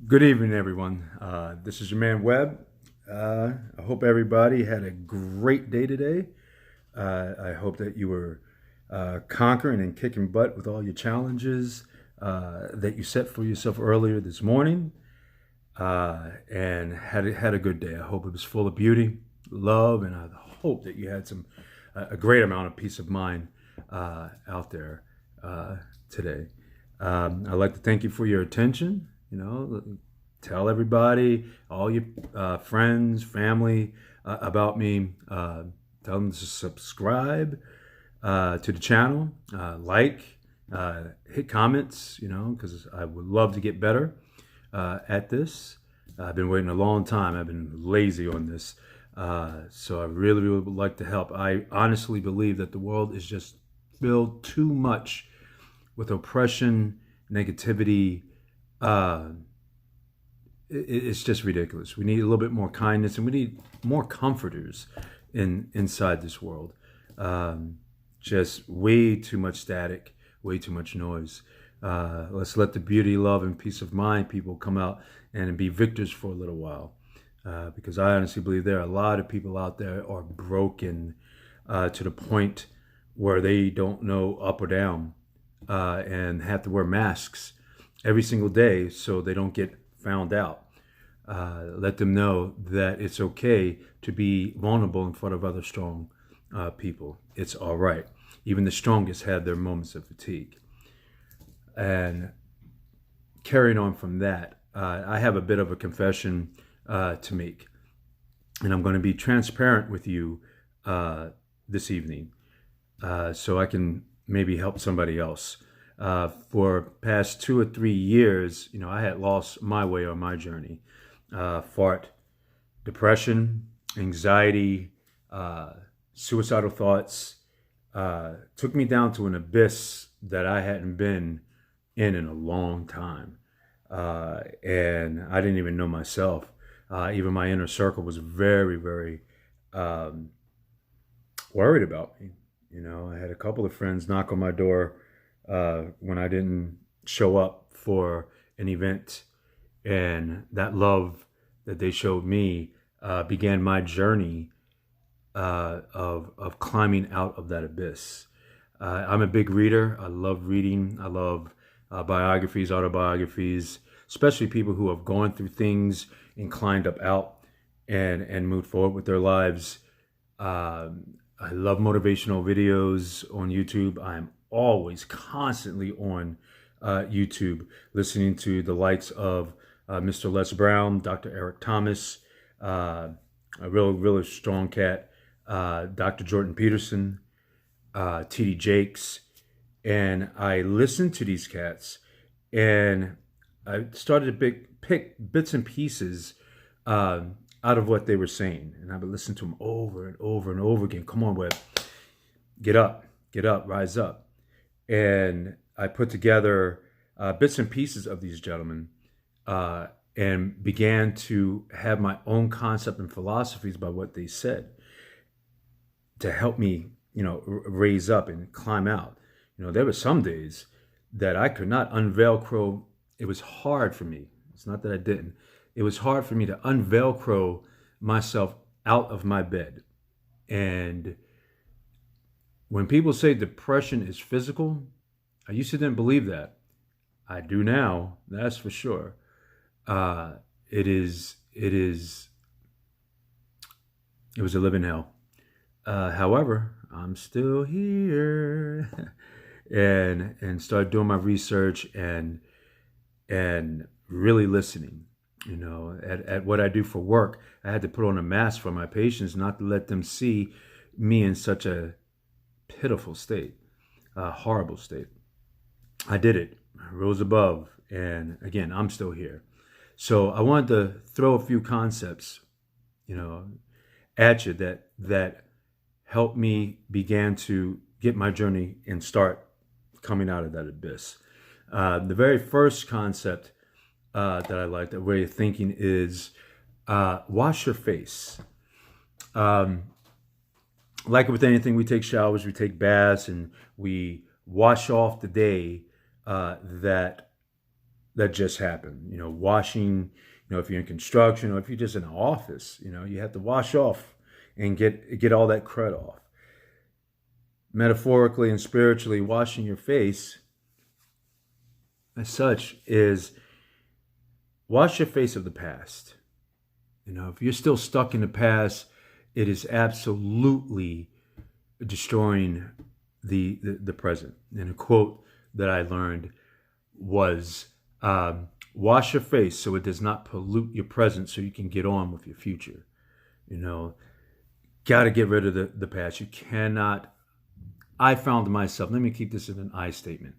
Good evening, everyone. This is your man Webb. I hope everybody had a great day today. I hope that you were conquering and kicking butt with all your challenges that you set for yourself earlier this morning, and had a good day. I hope it was full of beauty, love, and I hope that you had a great amount of peace of mind out there today. I'd like to thank you for your attention. Tell everybody, all your friends, family about me. Tell them to subscribe to the channel, hit comments, because I would love to get better at this. I've been waiting a long time. I've been lazy on this. So I really, really would like to help. I honestly believe that the world is just filled too much with oppression, negativity. It's just ridiculous. We need a little bit more kindness, and we need more comforters inside this world. Just way too much static, way too much noise. Let's let the beauty, love, and peace of mind people come out and be victors for a little while. Because I honestly believe there are a lot of people out there are broken to the point where they don't know up or down and have to wear masks every single day so they don't get found out. Let them know that it's okay to be vulnerable in front of other strong people. It's all right. Even the strongest have their moments of fatigue. And carrying on from that, I have a bit of a confession to make. And I'm going to be transparent with you this evening so I can maybe help somebody else. For past 2 or 3 years, I had lost my way on my journey. Fought depression, anxiety, suicidal thoughts, took me down to an abyss that I hadn't been in a long time. And I didn't even know myself. Even my inner circle was very, very worried about me. I had a couple of friends knock on my door when I didn't show up for an event, and that love that they showed me began my journey of climbing out of that abyss. I'm a big reader. I love reading. I love biographies, autobiographies, especially people who have gone through things and climbed up out and moved forward with their lives. I love motivational videos on YouTube. I'm always constantly on YouTube, listening to the likes of Mr. Les Brown, Dr. Eric Thomas, a really strong cat, Dr. Jordan Peterson, T.D. Jakes. And I listened to these cats, and I started to pick bits and pieces out of what they were saying. And I would listen to them over and over and over again. Come on, Webb. Get up, rise up. And I put together bits and pieces of these gentlemen and began to have my own concept and philosophies by what they said to help me, raise up and climb out. There were some days that I could not unvelcro. It was hard for me. It's not that I didn't. It was hard for me to unvelcro myself out of my bed. And when people say depression is physical, I used to didn't believe that. I do now, that's for sure. It was a living hell. However, I'm still here and started doing my research and really listening. At what I do for work, I had to put on a mask for my patients, not to let them see me in such a pitiful state, a horrible state. I did it. I rose above, and again, I'm still here. So I wanted to throw a few concepts, at you that helped me began to get my journey and start coming out of that abyss. The very first concept that I like, that way of thinking, is wash your face. Like with anything, we take showers, we take baths, and we wash off the day that that just happened. Washing, if you're in construction or if you're just in an office, you have to wash off and get all that crud off. Metaphorically and spiritually, washing your face as such is wash your face of the past. If you're still stuck in the past, it is absolutely destroying the present. And a quote that I learned was, wash your face so it does not pollute your present so you can get on with your future. Got to get rid of the past. You cannot. I found myself, let me keep this in an I statement.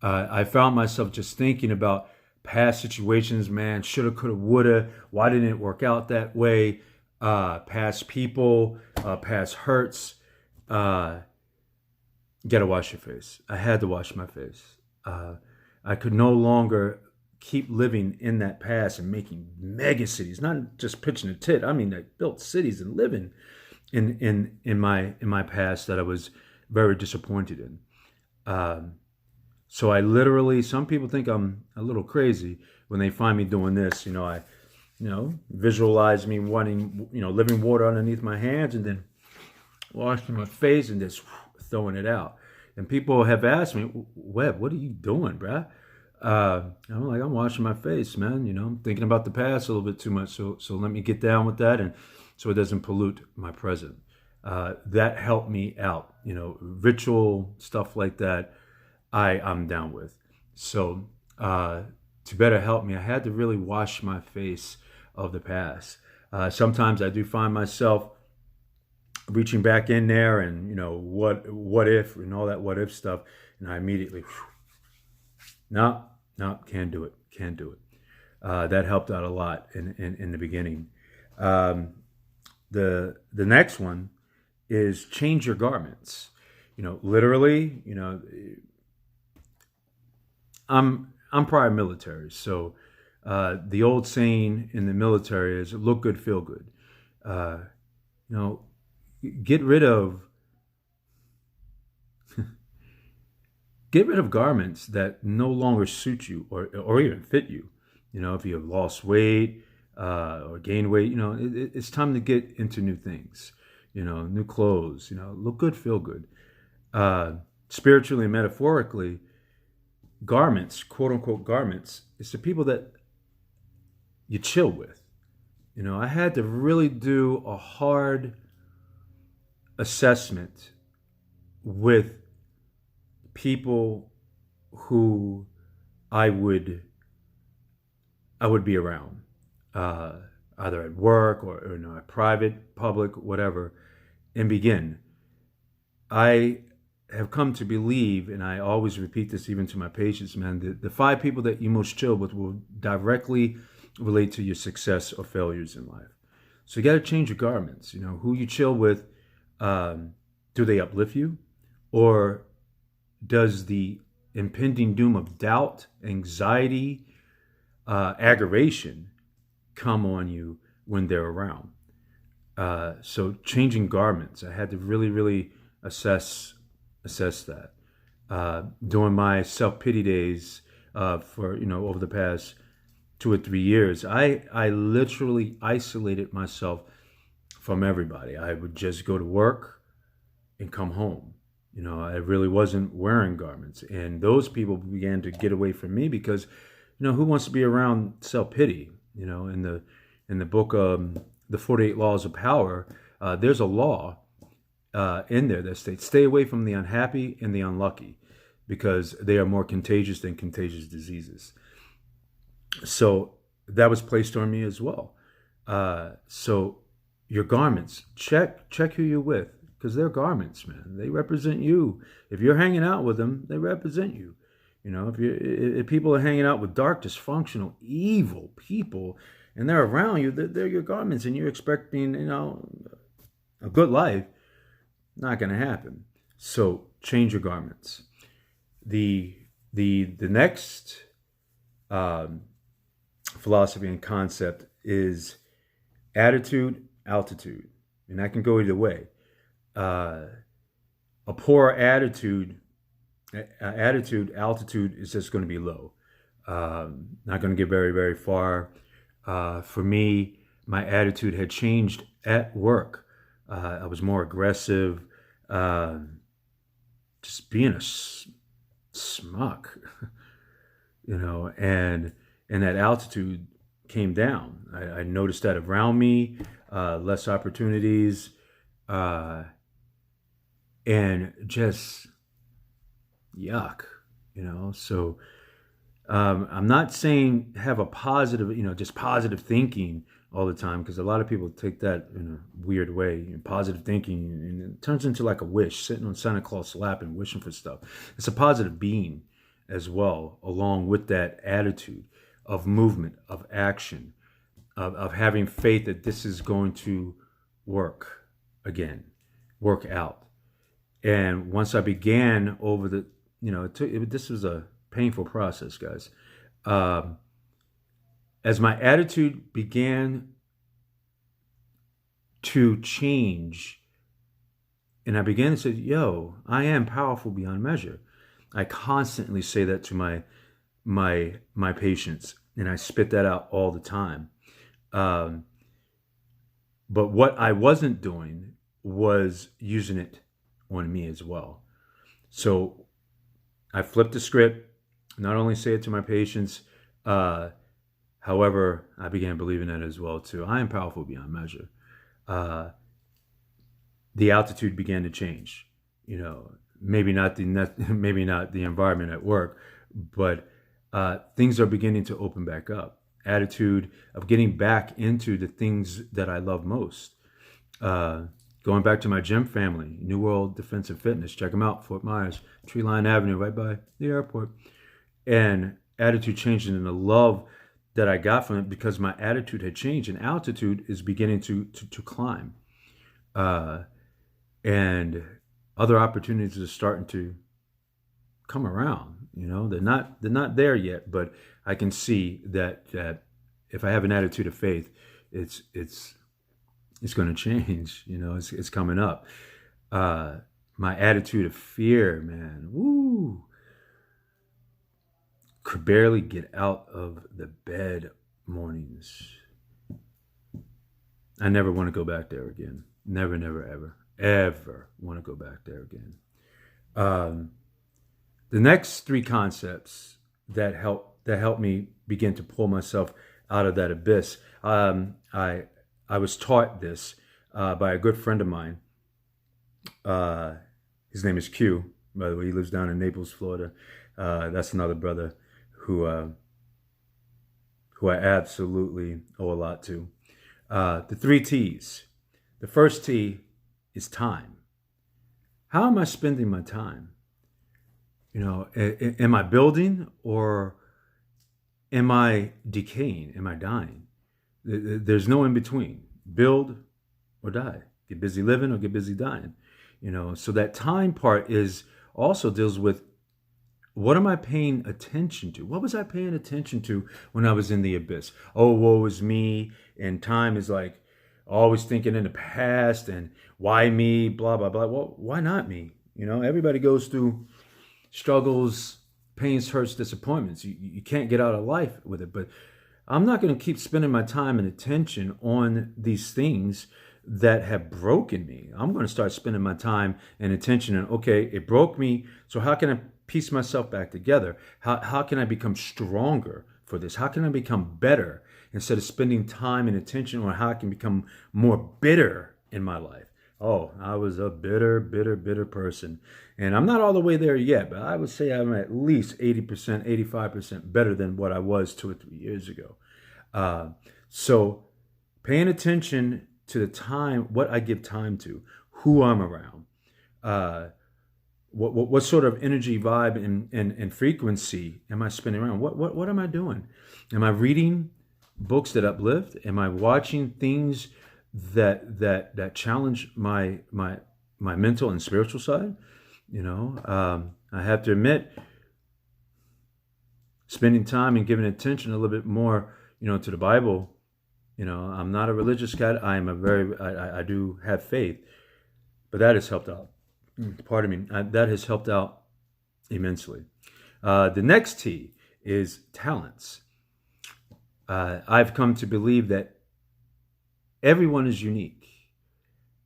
I found myself just thinking about past situations, man, shoulda, coulda, woulda. Why didn't it work out that way? Past people, past hurts. Gotta wash your face. I had to wash my face. I could no longer keep living in that past and making mega cities, not just pitching a tit. I mean, I built cities and living in my past that I was very disappointed in. So I literally, some people think I'm a little crazy when they find me doing this. I visualize me wanting, living water underneath my hands and then washing my face and just throwing it out. And people have asked me, Webb, what are you doing, bruh? I'm like, I'm washing my face, man. I'm thinking about the past a little bit too much. So let me get down with that, and so it doesn't pollute my present. That helped me out. Ritual stuff like that, I'm down with. So to better help me, I had to really wash my face of the past. Sometimes I do find myself reaching back in there and, what if and all that what if stuff. And I immediately, no, can't do it. That helped out a lot in the beginning. The next one is change your garments. Literally, I'm prior military, so the old saying in the military is "look good, feel good." Get rid of garments that no longer suit you or even fit you. If you have lost weight or gained weight, it's time to get into new things. New clothes. Look good, feel good. Spiritually and metaphorically, garments, quote unquote garments, it's the people that you chill with. I had to really do a hard assessment with people who I would be around, either at work or at private, public, whatever, and begin. I have come to believe, and I always repeat this even to my patients, man, the 5 people that you most chill with will directly relate to your success or failures in life. So you got to change your garments. Who you chill with, do they uplift you? Or does the impending doom of doubt, anxiety, aggravation come on you when they're around? So changing garments, I had to really, really assess that. During my self-pity days for, over the past 2 or 3 years, I literally isolated myself from everybody. I would just go to work and come home. I really wasn't wearing garments. And those people began to get away from me because, who wants to be around self-pity? In the book, The 48 Laws of Power, there's a law in there that states, stay away from the unhappy and the unlucky because they are more contagious than contagious diseases. So that was placed on me as well. So your garments, check who you're with, because they're garments, man. They represent you. If you're hanging out with them, they represent you. If people are hanging out with dark, dysfunctional, evil people, and they're around you, they're your garments, and you're expecting, a good life, not going to happen. So change your garments. The next philosophy and concept is attitude, altitude, and that can go either way. A poor attitude, altitude is just going to be low. Not going to get very, very far. For me, my attitude had changed at work. I was more aggressive, just being a smuck, and that altitude came down. I noticed that around me, less opportunities, and just yuck, So I'm not saying have a positive, just positive thinking all the time, because a lot of people take that in a weird way. Positive thinking, and it turns into like a wish, sitting on Santa Claus' lap and wishing for stuff. It's a positive being as well, along with that attitude of movement, of action, of having faith that this is going to work again, work out. And once I began over the, this was a painful process, guys. As my attitude began to change, and I began to say, yo, I am powerful beyond measure. I constantly say that to my patients, and I spit that out all the time. But what I wasn't doing was using it on me as well. So I flipped the script, not only say it to my patients, however, I began believing that as well too. I am powerful beyond measure. The altitude began to change. Maybe not the environment at work, but things are beginning to open back up. Attitude of getting back into the things that I love most. Going back to my gym family, New World Defensive Fitness. Check them out, Fort Myers, Tree Line Avenue, right by the airport. And attitude changing, and the love that I got from it, because my attitude had changed, and altitude is beginning to climb. And other opportunities are starting to come around. They're not there yet, but I can see that if I have an attitude of faith, it's going to change. It's coming up. My attitude of fear, man, woo, could barely get out of the bed mornings. I never want to go back there again. Never, never, ever want to go back there again. The next three concepts that helped me begin to pull myself out of that abyss. I was taught this by a good friend of mine. His name is Q. By the way, he lives down in Naples, Florida. That's another brother who I absolutely owe a lot to. The 3 T's. The first T is time. How am I spending my time? Am I building, or am I decaying? Am I dying? There's no in between. Build or die. Get busy living or get busy dying. So that time part also deals with, what am I paying attention to? What was I paying attention to when I was in the abyss? Oh, woe is me. And time is like always thinking in the past, and why me, blah, blah, blah. Well, why not me? Everybody goes through struggles, pains, hurts, disappointments. You can't get out of life with it. But I'm not going to keep spending my time and attention on these things that have broken me. I'm going to start spending my time and attention on, okay, it broke me, so how can I piece myself back together? How can I become stronger for this? How can I become better, instead of spending time and attention on how I can become more bitter in my life? Oh, I was a bitter person. And I'm not all the way there yet, but I would say I'm at least 80%, 85% better than what I was 2 or 3 years ago. So paying attention to the time, what I give time to, who I'm around, what sort of energy, vibe, and frequency am I spending around? What am I doing? Am I reading books that uplift? Am I watching things that challenge my mental and spiritual side? I have to admit, spending time and giving attention a little bit more, to the Bible. I'm not a religious guy. I do have faith, but that has helped out. Pardon me. That has helped out immensely. The next T is talents. I've come to believe that everyone is unique,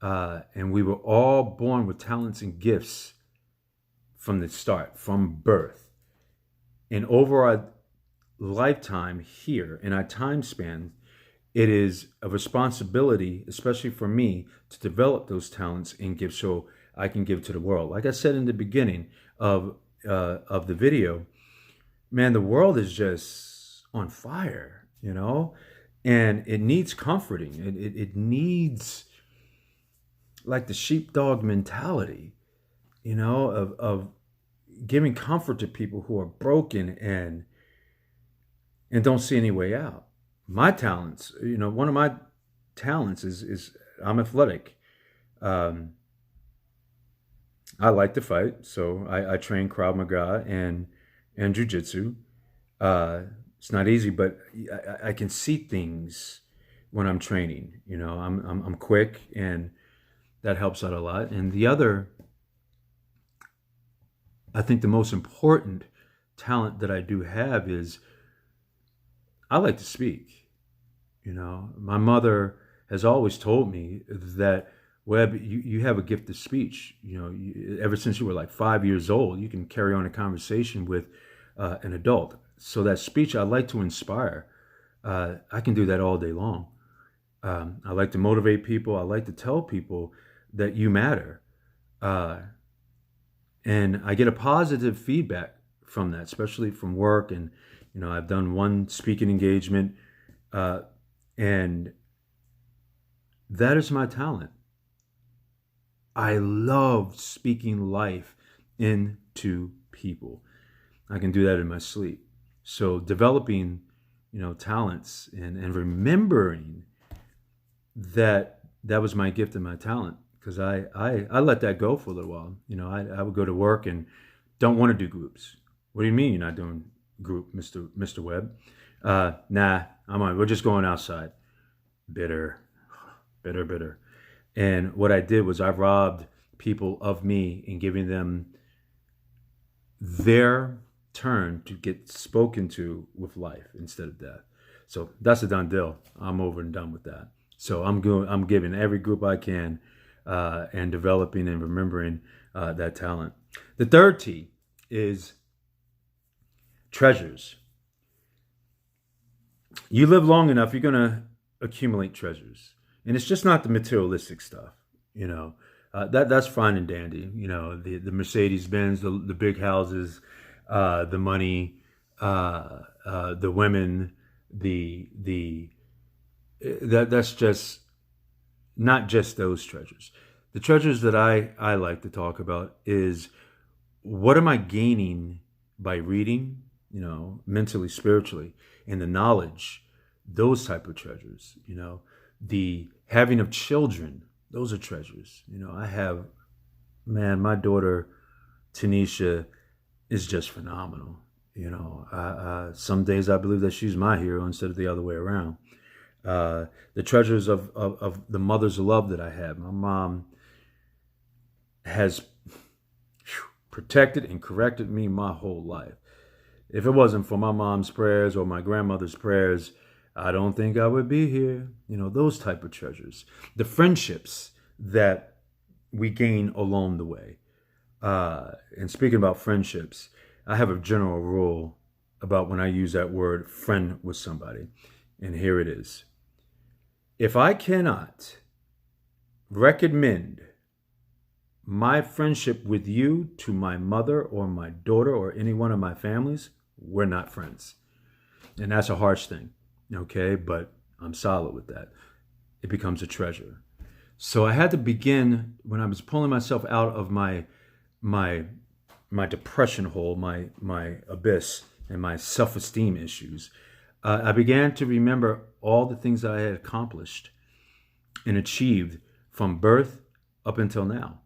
and we were all born with talents and gifts from the start, from birth. And over our lifetime here, in our time span, it is a responsibility, especially for me, to develop those talents and gifts so I can give to the world. Like I said in the beginning of the video, man, the world is just on fire, and it needs comforting. It needs like the sheepdog mentality, of giving comfort to people who are broken and don't see any way out. My talents, one of my talents is I'm athletic. I like to fight, so I train Krav Maga and Jiu-Jitsu. It's not easy, but I can see things when I'm training. I'm quick, and that helps out a lot. And the other, I think the most important talent that I do have is I like to speak. My mother has always told me that, Webb, you have a gift of speech. Ever since you were like 5 years old, you can carry on a conversation with an adult. So that speech, I like to inspire. I can do that all day long. I like to motivate people. I like to tell people that you matter. And I get a positive feedback from that, especially from work. And, I've done one speaking engagement, and that is my talent. I love speaking life into people. I can do that in my sleep. So developing, talents and remembering that was my gift and my talent, because I let that go for a little while. I would go to work and don't want to do groups. What do you mean you're not doing group, Mr. Webb? Nah, we're just going outside. Bitter. And what I did was I robbed people of me in giving them their turn to get spoken to with life instead of death. So that's a done deal. I'm over and done with that. So I'm giving every group I can, and developing and remembering that talent. The third T is treasures. You live long enough, you're going to accumulate treasures. And it's just not the materialistic stuff, that's fine and dandy. The Mercedes-Benz, the big houses, the money, the women, that's just not just those treasures. The treasures that I like to talk about is, what am I gaining by reading, mentally, spiritually, and the knowledge, those type of treasures, the having of children, those are treasures. I have, my daughter, Tanisha, is just phenomenal. Some days I believe that she's my hero instead of the other way around. The treasures of the mother's love that I have. My mom has protected and corrected me my whole life. If it wasn't for my mom's prayers or my grandmother's prayers, I don't think I would be here. Those type of treasures. The friendships that we gain along the way. And speaking about friendships, I have a general rule about when I use that word friend with somebody. And here it is. If I cannot recommend my friendship with you to my mother or my daughter or any one of my families, we're not friends. And that's a harsh thing, okay? But I'm solid with that. It becomes a treasure. So I had to begin, when I was pulling myself out of my depression hole, my abyss, and my self-esteem issues, I began to remember all the things that I had accomplished and achieved from birth up until now.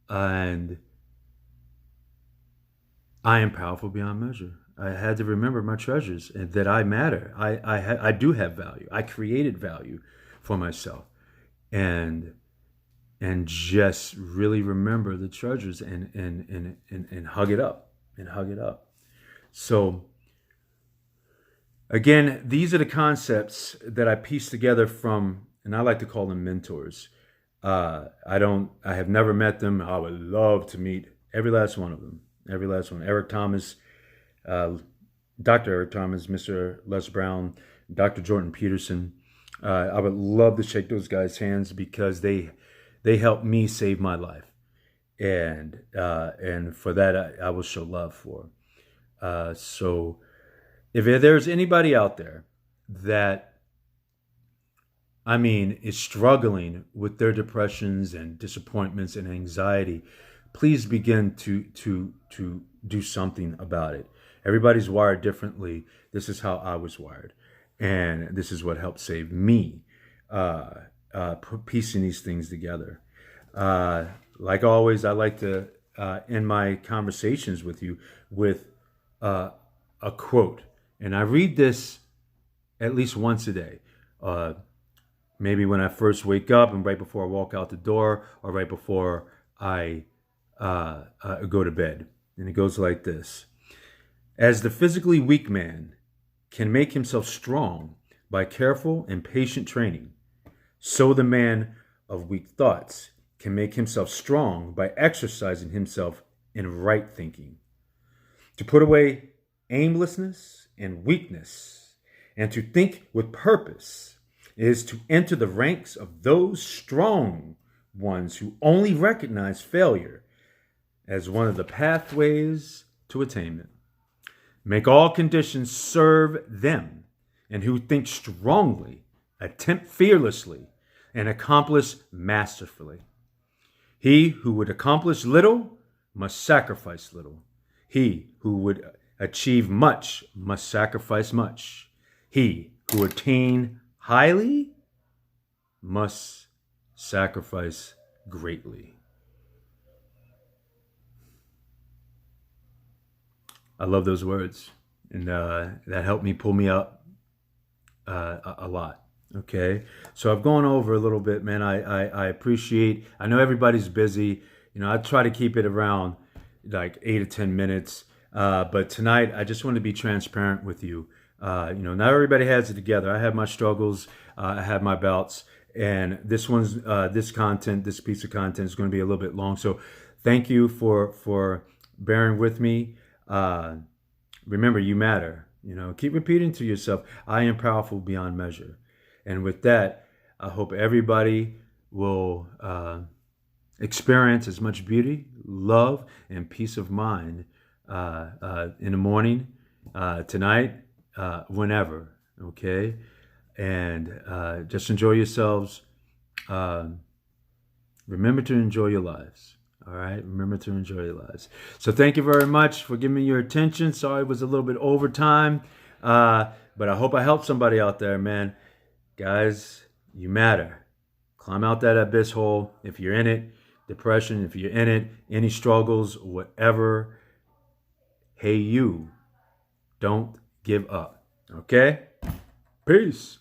And I am powerful beyond measure. I had to remember my treasures and that I matter. I do have value. I created value for myself. And just really remember the treasures and hug it up. So Again, these are the concepts that I pieced together from, and I like to call them mentors. I have never met them. I would love to meet every last one of them. Every last one. Eric Thomas, uh, Dr. Eric Thomas, Mr. Les Brown, Dr. Jordan Peterson. I would love to shake those guys' hands because they helped me save my life, and for that I will show love for. So if there's anybody out there that is struggling with their depressions and disappointments and anxiety, please begin to do something about it. Everybody's wired differently. This is how I was wired, and this is what helped save me. Piecing these things together. Like always, I like to end my conversations with you with a quote, and I read this at least once a day. Maybe when I first wake up and right before I walk out the door, or right before I go to bed. And it goes like this: as the physically weak man can make himself strong by careful and patient training, so the man of weak thoughts can make himself strong by exercising himself in right thinking. To put away aimlessness and weakness, and to think with purpose, is to enter the ranks of those strong ones who only recognize failure as one of the pathways to attainment. Make all conditions serve them, and who think strongly, attempt fearlessly, and accomplish masterfully. He who would accomplish little must sacrifice little. He who would achieve much must sacrifice much. He who attain highly must sacrifice greatly. I love those words, and that helped me pull me up a lot. Okay, so I've gone over a little bit, man. I appreciate. I know everybody's busy. I try to keep it around like 8 to 10 minutes. But tonight, I just want to be transparent with you. Not everybody has it together. I have my struggles. I have my bouts, and this piece of content is going to be a little bit long. So, thank you for bearing with me. Remember, you matter. Keep repeating to yourself, I am powerful beyond measure. And with that, I hope everybody will experience as much beauty, love, and peace of mind in the morning, tonight, whenever. Okay? And just enjoy yourselves. Remember to enjoy your lives. All right? Remember to enjoy your lives. So thank you very much for giving me your attention. Sorry it was a little bit overtime. But I hope I helped somebody out there, man. Guys, you matter. Climb out that abyss hole if you're in it. Depression, if you're in it. Any struggles, whatever. Hey, you. Don't give up. Okay? Peace.